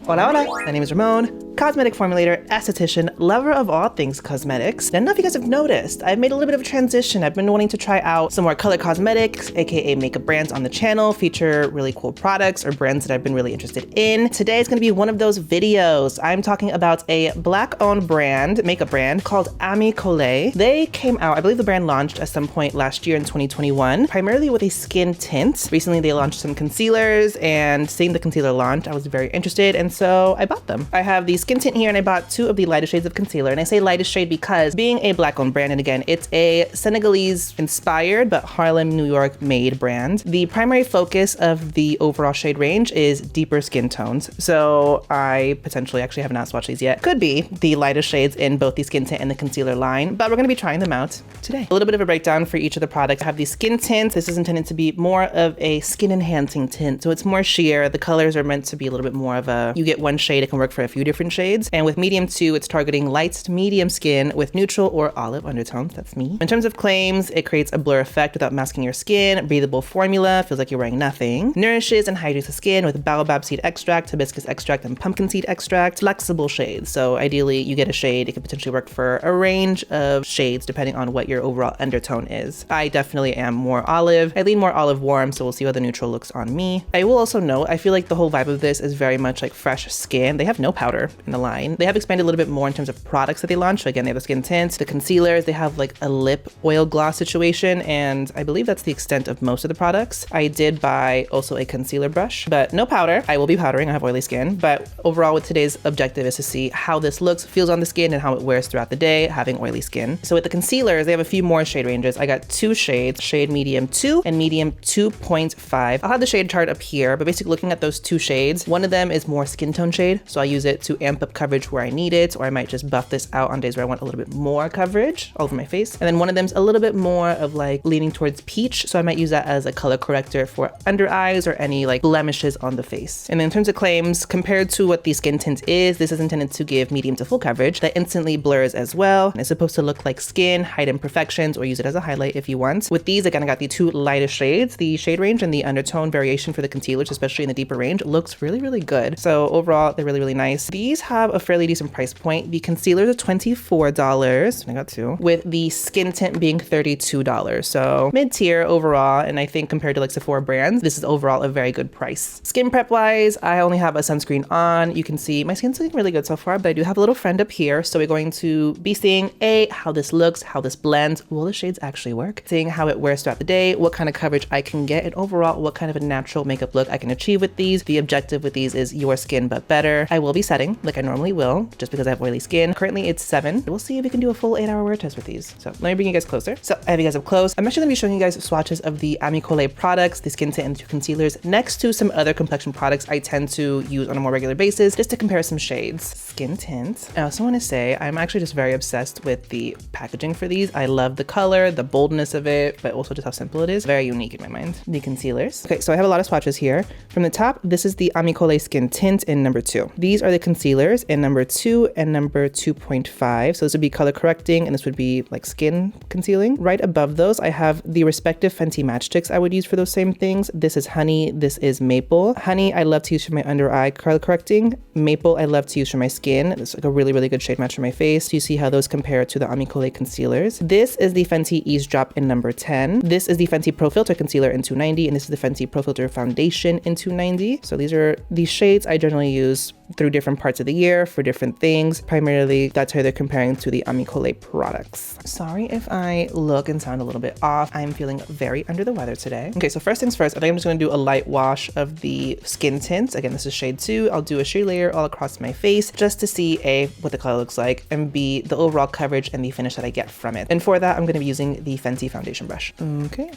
Hola, hola. My name is Ramon, cosmetic formulator, esthetician, lover of all things cosmetics. And I don't know if you guys have noticed, I've made a little bit of a transition. I've been wanting to try out some more color cosmetics, aka makeup brands on the channel, feature really cool products or brands that I've been really interested in. Today is gonna be one of those videos. I'm talking about a Black-owned brand, makeup brand called Ami Colé. They came out, I believe the brand launched at some point last year in 2021, primarily with a skin tint. Recently they launched some concealers, and seeing the concealer launch, I was very interested, and so I bought them. I have the skin tint here, and I bought 2 of the lightest shades of concealer. And I say lightest shade because being a Black-owned brand, and again, it's a Senegalese-inspired but Harlem, New York made brand. The primary focus of the overall shade range is deeper skin tones. So I potentially actually have not swatched these yet. Could be the lightest shades in both the skin tint and the concealer line, but we're gonna be trying them out today. A little bit of a breakdown for each of the products. I have the skin tint. This is intended to be more of a skin enhancing tint. So it's more sheer. The colors are meant to be a little bit more of a, you get one shade, it can work for a few different shades. And with medium 2, it's targeting light to medium skin with neutral or olive undertones. That's me. In terms of claims, it creates a blur effect without masking your skin. Breathable formula, feels like you're wearing nothing. Nourishes and hydrates the skin with baobab seed extract, hibiscus extract, and pumpkin seed extract. Flexible shades. So ideally you get a shade, it could potentially work for a range of shades depending on what your overall undertone is. I definitely am more olive. I lean more olive warm, so we'll see how the neutral looks on me. I will also note, I feel like the whole vibe of this is very much like fresh skin. They have no powder in the line. They have expanded a little bit more in terms of products that they launched. So again, they have the skin tints, the concealers, they have like a lip oil gloss situation, and I believe that's the extent of most of the products. I did buy also a concealer brush, but no powder. I will be powdering, I have oily skin, but overall with today's objective is to see how this looks, feels on the skin, and how it wears throughout the day, having oily skin. So with the concealers, they have a few more shade ranges. I got 2 shades, shade medium 2 and medium 2.5. I'll have the shade chart up here, but basically looking at those 2 shades, one of them is more skin tone shade, so I use it to amp up coverage where I need it, or I might just buff this out on days where I want a little bit more coverage all over my face. And then one of them's a little bit more of like leaning towards peach, so I might use that as a color corrector for under eyes or any like blemishes on the face. And then in terms of claims, compared to what the skin tint is, this is intended to give medium to full coverage that instantly blurs as well. And it's supposed to look like skin, hide imperfections, or use it as a highlight if you want. With these, again, I got the 2 lightest shades. The shade range and the undertone variation for the concealers, especially in the deeper range, looks really, really good. So overall, they're really, really nice. These have a fairly decent price point. The concealers are $24, I got 2, with the skin tint being $32. So mid-tier overall, and I think compared to like Sephora brands, this is overall a very good price. Skin prep wise, I only have a sunscreen on. You can see my skin's looking really good so far, but I do have a little friend up here. So we're going to be seeing how this looks, how this blends, will the shades actually work, seeing how it wears throughout the day, what kind of coverage I can get, and overall what kind of a natural makeup look I can achieve with these. The objective with these is your skin but better. I will be setting like I normally will, just because I have oily skin. Currently it's 7. We'll see if we can do a full 8-hour wear test with these. So let me bring you guys closer. So I have you guys up close. I'm actually gonna be showing you guys swatches of the Ami Colé products, the skin tint and 2 concealers, next to some other complexion products I tend to use on a more regular basis, just to compare some shades. Skin tint. I also want to say I'm actually just very obsessed with the packaging for these. I love the color, the boldness of it, but also just how simple it is. Very unique in my mind. The concealers. Okay, so I have a lot of swatches here. From the top, this is the Ami Colé skin tint in number 2. These are the concealers in number 2 and number 2.5. So this would be color correcting, and this would be like skin concealing. Right above those, I have the respective Fenty matchsticks I would use for those same things. This is honey, this is maple. Honey, I love to use for my under eye color correcting. Maple, I love to use for my skin. It's like a really, really good shade match for my face. So you see how those compare to the Ami Colé concealers. This is the Fenty Eavesdrop in number 10. This is the Fenty Pro Filt'r concealer in 290, and this is the Fenty Pro Filt'r foundation in 290. So these are the shades I generally use through different parts of the year for different things. Primarily, that's how they're comparing to the Ami Colé products. Sorry if I look and sound a little bit off. I'm feeling very under the weather today. Okay, so first things first, I think I'm just gonna do a light wash of the skin tints. Again, this is shade 2. I'll do a shade layer all across my face just to see A, what the color looks like, and B, the overall coverage and the finish that I get from it. And for that, I'm gonna be using the Fenty foundation brush. Okay.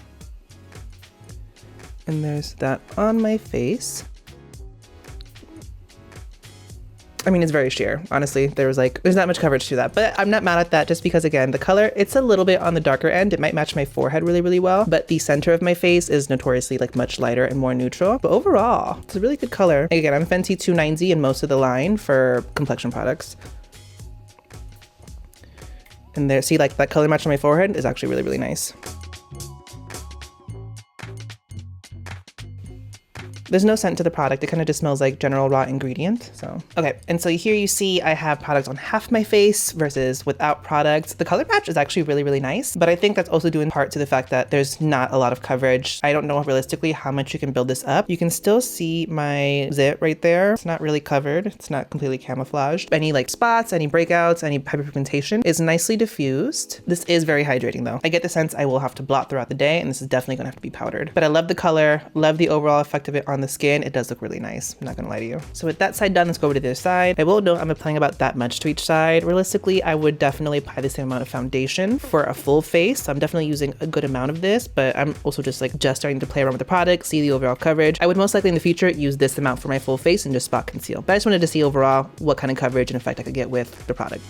And there's that on my face. I mean, it's very sheer. Honestly, there's not much coverage to that, but I'm not mad at that just because, again, the color, it's a little bit on the darker end. It might match my forehead really, really well, but the center of my face is notoriously like much lighter and more neutral. But overall, it's a really good color. Again, I'm Fenty 290 in most of the line for complexion products. And there, see, like that color match on my forehead is actually really, really nice. There's no scent to the product. It kind of just smells like general raw ingredient. So, okay. And so here you see I have product on half my face versus without product. The color match is actually really, really nice, but I think that's also due in part to the fact that there's not a lot of coverage. I don't know realistically how much you can build this up. You can still see my zit right there. It's not really covered. It's not completely camouflaged. Any like spots, any breakouts, any hyperpigmentation is nicely diffused. This is very hydrating though. I get the sense I will have to blot throughout the day, and this is definitely gonna have to be powdered. But I love the color, love the overall effect of it on the skin. It does look really nice. I'm not gonna lie to you. So with that side done, let's go over to the other side. I will note I'm applying about that much to each side. Realistically, I would definitely apply the same amount of foundation for a full face. So I'm definitely using a good amount of this, but I'm also just starting to play around with the product, see the overall coverage. I would most likely in the future use this amount for my full face and just spot conceal. But I just wanted to see overall what kind of coverage and effect I could get with the product.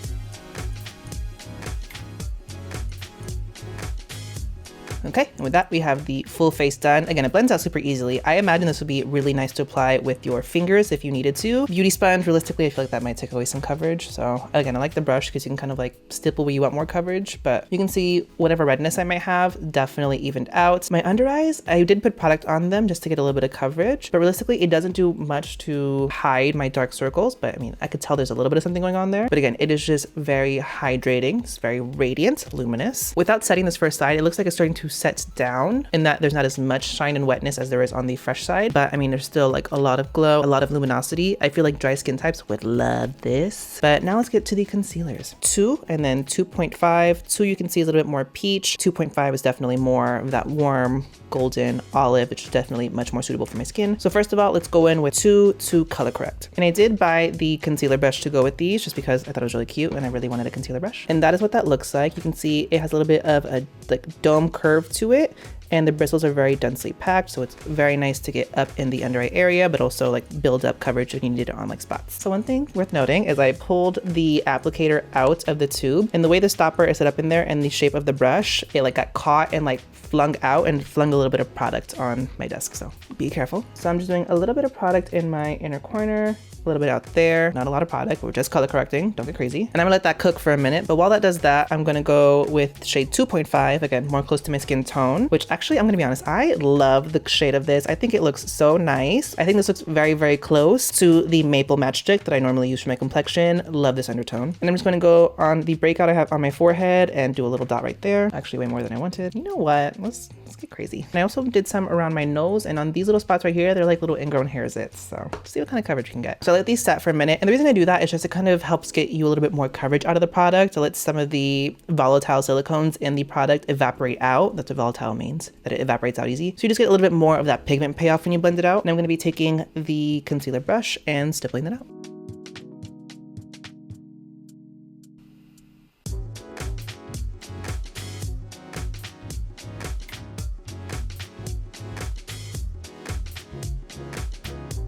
Okay, and with that, we have the full face done. Again, it blends out super easily. I imagine this would be really nice to apply with your fingers if you needed to. Beauty sponge, realistically, I feel like that might take away some coverage. So again, I like the brush because you can kind of like stipple where you want more coverage, but you can see whatever redness I might have definitely evened out. My under eyes, I did put product on them just to get a little bit of coverage, but realistically, it doesn't do much to hide my dark circles. But I mean, I could tell there's a little bit of something going on there. But again, it is just very hydrating. It's very radiant, luminous. Without setting this first side, it looks like it's starting to set down in that there's not as much shine and wetness as there is on the fresh side, but I mean there's still like a lot of glow, a lot of luminosity. I feel like dry skin types would love this. But now let's get to the concealers. 2 and then 2.5. 2 you can see is a little bit more peach. 2.5 is definitely more of that warm golden olive, which is definitely much more suitable for my skin. So first of all, let's go in with 2 to color correct. And I did buy the concealer brush to go with these just because I thought it was really cute and I really wanted a concealer brush. And that is what that looks like. You can see it has a little bit of a like dome curve to it, and the bristles are very densely packed, so it's very nice to get up in the under eye area, but also like build up coverage if you need it on like spots. So one thing worth noting is I pulled the applicator out of the tube, and the way the stopper is set up in there and the shape of the brush, it like got caught and like flung out and flung a little bit of product on my desk, so be careful. So I'm just doing a little bit of product in my inner corner, a little bit out there, not a lot of product, we're just color correcting, don't get crazy. And I'm gonna let that cook for a minute, but while that does that, I'm gonna go with shade 2.5, again, more close to my skin tone, which actually, I'm gonna be honest, I love the shade of this. I think it looks so nice. I think this looks very, very close to the maple matchstick that I normally use for my complexion. Love this undertone. And I'm just gonna go on the breakout I have on my forehead and do a little dot right there. Actually, way more than I wanted. You know what? Let's get crazy. And I also did some around my nose, and on these little spots right here, they're like little ingrown hair zits. So see what kind of coverage you can get. So I let these set for a minute. And the reason I do that is just it kind of helps get you a little bit more coverage out of the product. It lets some of the volatile silicones in the product evaporate out. That's what volatile means, that it evaporates out easy. So you just get a little bit more of that pigment payoff when you blend it out. And I'm going to be taking the concealer brush and stippling it out.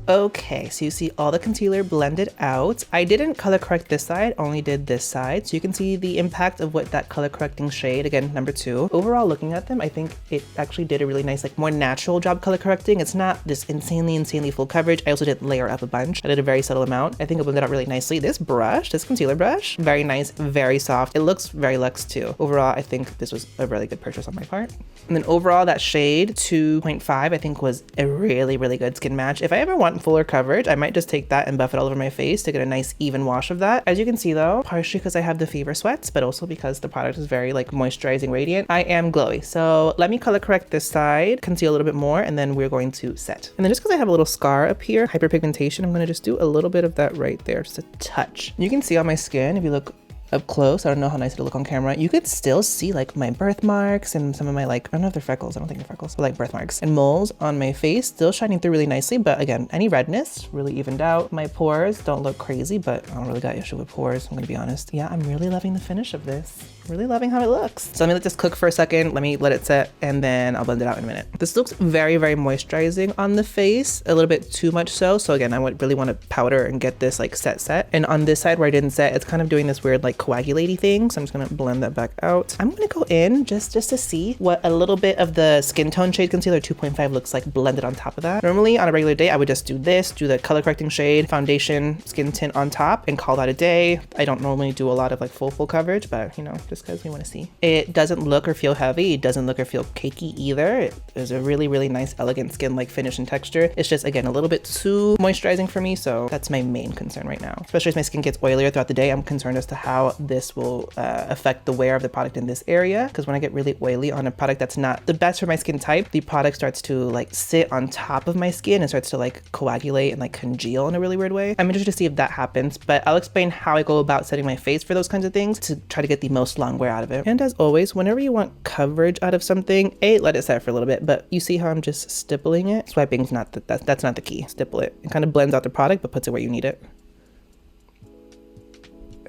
Okay, so you see all the concealer blended out. I didn't color correct this side, only did this side. So you can see the impact of what that color correcting shade, again, number 2. Overall, looking at them, I think it actually did a really nice, like more natural job color correcting. It's not this insanely full coverage. I also didn't layer up a bunch. I did a very subtle amount. I think it blended out really nicely. This brush, this concealer brush, very nice, very soft. It looks very luxe too. Overall, I think this was a really good purchase on my part. And then overall, that shade 2.5, I think was a really good skin match. If I ever want fuller coverage, I might just take that and buff it all over my face to get a nice even wash of that. As you can see though, partially because I have the fever sweats, but also because the product is very like moisturizing radiant, I am glowy. So let me color correct this side, conceal a little bit more, and then we're going to set. And then just because I have a little scar up here, hyperpigmentation, I'm going to just do a little bit of that right there, just a touch. You can see on my skin, if you look up close, I don't know how nice it'll look on camera, you could still see like my birthmarks and some of my like, I don't know if they're freckles, I don't think they're freckles, but like birthmarks and moles on my face, still shining through really nicely. But again, any redness really evened out. My pores don't look crazy, but I don't really got issue with pores, I'm gonna be honest. Yeah, I'm really loving the finish of this. Really loving how it looks. So let me let this cook for a second. Let me let it set and then I'll blend it out in a minute. This looks very moisturizing on the face, a little bit too much so. So again, I would really want to powder and get this like set. And on this side where I didn't set, it's kind of doing this weird like coagulating thing. So I'm just gonna blend that back out. I'm gonna go in just to see what a little bit of the skin tone shade concealer 2.5 looks like blended on top of that. Normally on a regular day, I would just do this, do the color correcting shade, foundation, skin tint on top and call that a day. I don't normally do a lot of like full coverage, but you know, just because we want to see. It doesn't look or feel heavy. It doesn't look or feel cakey either. It is a really, really nice, elegant skin-like finish and texture. It's just, again, a little bit too moisturizing for me, so that's my main concern right now. Especially as my skin gets oilier throughout the day, I'm concerned as to how this will affect the wear of the product in this area, because when I get really oily on a product that's not the best for my skin type, the product starts to like sit on top of my skin and starts to like coagulate and like congeal in a really weird way. I'm interested to see if that happens, but I'll explain how I go about setting my face for those kinds of things to try to get the most long wear out of it. And as always, whenever you want coverage out of something, let it set for a little bit, but you see how I'm just stippling it? Swiping's not that's not the key. Stipple it. It kind of blends out the product but puts it where you need it.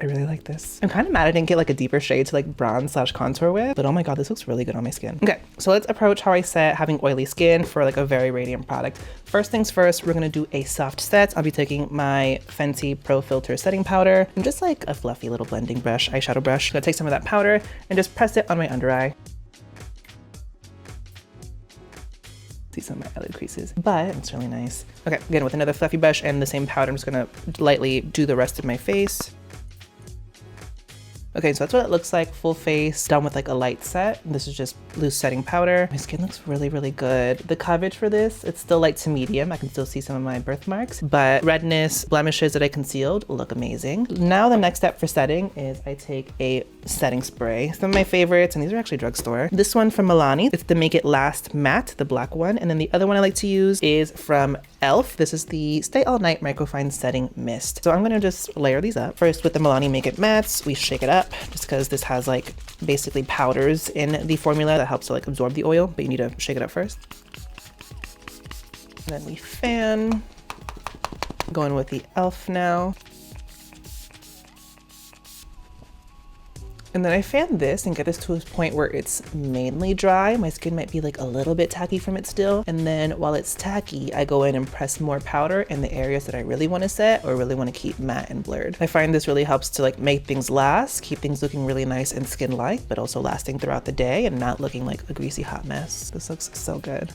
I really like this. I'm kind of mad I didn't get like a deeper shade to like bronze / contour with, but oh my god, this looks really good on my skin. Okay, so let's approach how I set having oily skin for like a very radiant product. First things first, we're gonna do a soft set. I'll be taking my Fenty Pro Filt'r setting powder and just like a fluffy little blending brush, eyeshadow brush. I'm gonna take some of that powder and just press it on my under eye. See some of my eyelid creases, but it's really nice. Okay, again with another fluffy brush and the same powder, I'm just gonna lightly do the rest of my face. Okay, so that's what it looks like, full face, done with like a light set. This is just loose setting powder. My skin looks really, really good. The coverage for this, it's still light to medium. I can still see some of my birthmarks, but redness, blemishes that I concealed look amazing. Now the next step for setting is I take a setting spray. Some of my favorites, and these are actually drugstore. This one from Milani, it's the Make It Last Matte, the black one. And then the other one I like to use is from e.l.f. This is the Stay All Night Microfine Setting Mist. So I'm gonna just layer these up. First with the Milani Make It Mattes, we shake it up just because this has like basically powders in the formula that helps to like absorb the oil, but you need to shake it up first. And then we fan. Going with the e.l.f. now. And then I fan this and get this to a point where it's mainly dry. My skin might be like a little bit tacky from it still. And then while it's tacky, I go in and press more powder in the areas that I really want to set or really want to keep matte and blurred. I find this really helps to like make things last, keep things looking really nice and skin-like, but also lasting throughout the day and not looking like a greasy hot mess. This looks so good.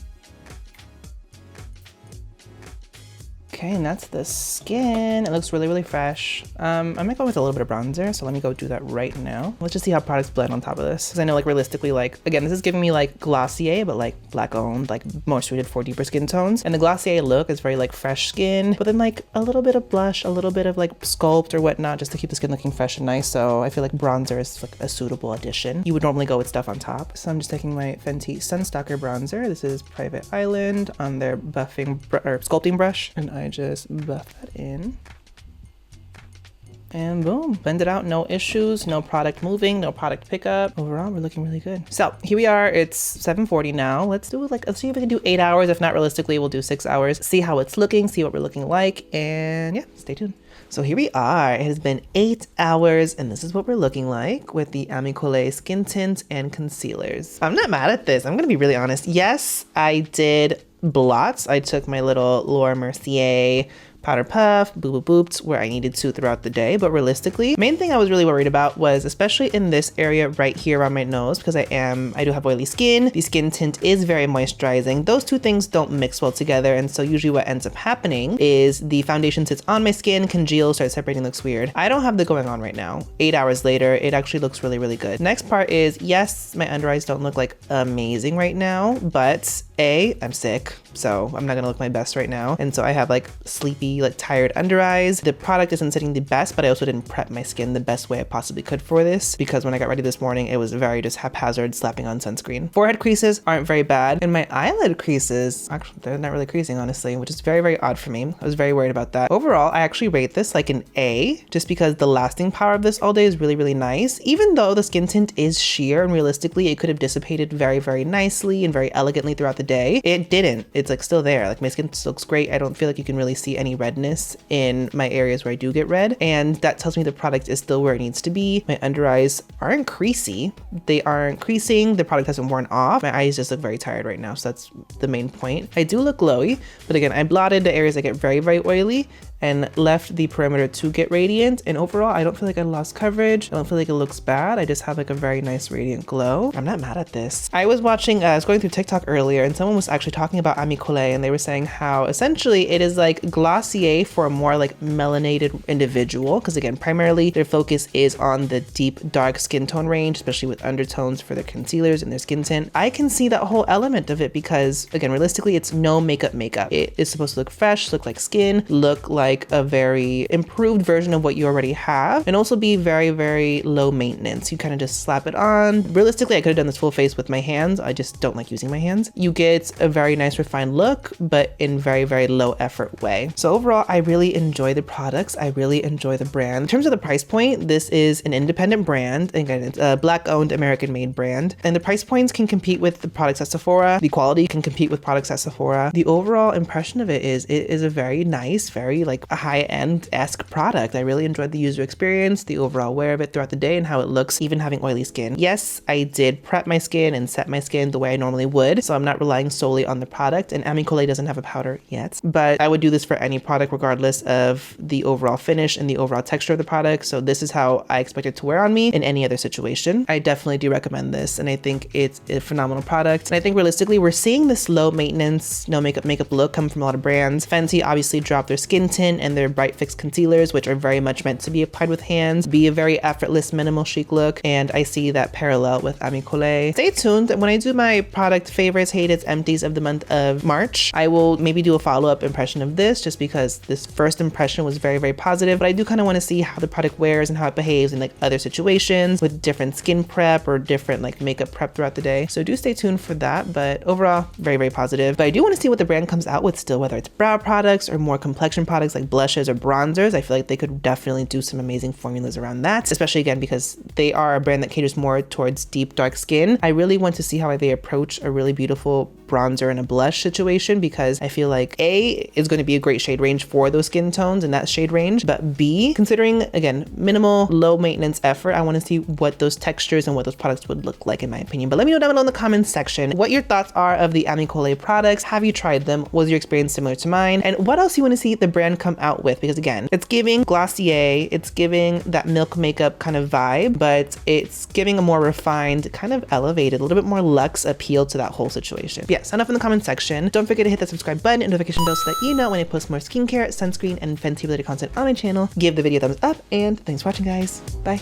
Okay, and that's the skin. It looks really, really fresh. I might go with a little bit of bronzer, so let me go do that right now. Let's just see how products blend on top of this. Because I know like realistically, like, again, this is giving me like Glossier, but like black owned, like more suited for deeper skin tones. And the Glossier look is very like fresh skin, but then like a little bit of blush, a little bit of like Sculpt or whatnot, just to keep the skin looking fresh and nice. So I feel like bronzer is like a suitable addition. You would normally go with stuff on top. So I'm just taking my Fenty Stalk'r bronzer. This is Private Island on their buffing or sculpting brush. And I just buff that in. And boom, blend it out, no issues, no product moving, no product pickup. Overall, we're looking really good. So here we are, it's 7:40 now. Let's see if we can do 8 hours. If not, realistically, we'll do 6 hours. See how it's looking, see what we're looking like, and yeah, stay tuned. So here we are, it has been 8 hours and this is what we're looking like with the Ami Colé skin tints and concealers. I'm not mad at this, I'm gonna be really honest. Yes, I did blots. I took my little Laura Mercier powder puff, boo boo booped where I needed to throughout the day, but realistically, main thing I was really worried about was, especially in this area right here around my nose, because I do have oily skin, the skin tint is very moisturizing. Those two things don't mix well together, and so usually what ends up happening is the foundation sits on my skin, congeals, starts separating, looks weird. I don't have that going on right now. 8 hours later, it actually looks really, really good. Next part is, yes, my under eyes don't look like amazing right now, but I'm sick, so I'm not gonna look my best right now. And so I have like sleepy, like tired under eyes. The product isn't sitting the best, but I also didn't prep my skin the best way I possibly could for this, because when I got ready this morning, it was very just haphazard slapping on sunscreen. Forehead creases aren't very bad. And my eyelid creases, actually, they're not really creasing, honestly, which is very, very odd for me. I was very worried about that. Overall, I actually rate this like an A, just because the lasting power of this all day is really, really nice. Even though the skin tint is sheer and realistically, it could have dissipated very, very nicely and very elegantly throughout the day. It didn't. It's like still there. Like my skin still looks great. I don't feel like you can really see any redness in my areas where I do get red. And that tells me the product is still where it needs to be. My under eyes aren't creasy. They aren't creasing. The product hasn't worn off. My eyes just look very tired right now. So that's the main point. I do look glowy, but again, I blotted the areas that get very, very oily. and left the perimeter to get radiant. And overall, I don't feel like I lost coverage. I don't feel like it looks bad. I just have like a very nice radiant glow. I'm not mad at this. I was watching, I was going through TikTok earlier, and someone was actually talking about Ami Colé, and they were saying how essentially it is like Glossier for a more like melanated individual. Because again, primarily their focus is on the deep dark skin tone range, especially with undertones for their concealers and their skin tint. I can see that whole element of it because again, realistically, it's no makeup. It is supposed to look fresh, look like skin, look like a very improved version of what you already have, and also be very, very low maintenance. You kind of just slap it on. Realistically, I could have done this full face with my hands. I just don't like using my hands. You get a very nice refined look, but in very, very low effort way. So overall, I really enjoy the products. I really enjoy the brand. In terms of the price point, this is an independent brand. Again, it's a Black-owned, American-made brand, and the price points can compete with the products at Sephora. The quality can compete with products at Sephora. The overall impression of it is a very nice, very like a high-end-esque product. I really enjoyed the user experience, the overall wear of it throughout the day, and how it looks, even having oily skin. Yes, I did prep my skin and set my skin the way I normally would, so I'm not relying solely on the product, and Ami Colé doesn't have a powder yet, but I would do this for any product regardless of the overall finish and the overall texture of the product. So this is how I expect it to wear on me in any other situation. I definitely do recommend this, and I think it's a phenomenal product. And I think realistically, we're seeing this low maintenance, no makeup look come from a lot of brands. Fenty obviously dropped their skin tint and their bright fix concealers, which are very much meant to be applied with hands, be a very effortless, minimal chic look, and I see that parallel with Ami Colé. Stay tuned. When I do my product favorites, hated, empties of the month of March, I will maybe do a follow-up impression of this, just because this first impression was very, very positive, but I do kind of want to see how the product wears and how it behaves in like other situations with different skin prep or different like makeup prep throughout the day. So do stay tuned for that, but overall, very, very positive. But I do want to see what the brand comes out with still, whether it's brow products or more complexion products like blushes or bronzers. I feel like they could definitely do some amazing formulas around that, especially again, because they are a brand that caters more towards deep, dark skin. I really want to see how they approach a really beautiful bronzer and a blush situation, because I feel like A is going to be a great shade range for those skin tones and that shade range, but B, considering again, minimal, low maintenance effort, I want to see what those textures and what those products would look like in my opinion. But let me know down below in the comments section what your thoughts are of the Ami Colé products. Have you tried them? Was your experience similar to mine? And what else you want to see the brand come out with? Because again, it's giving Glossier, it's giving that milk makeup kind of vibe, but it's giving a more refined, kind of elevated, a little bit more luxe appeal to that whole situation. Yes, enough in the comment section. Don't forget to hit that subscribe button and notification bell so that you know when I post more skincare, sunscreen, and Fenty related content on my channel. Give the video a thumbs up, and thanks for watching, guys. Bye.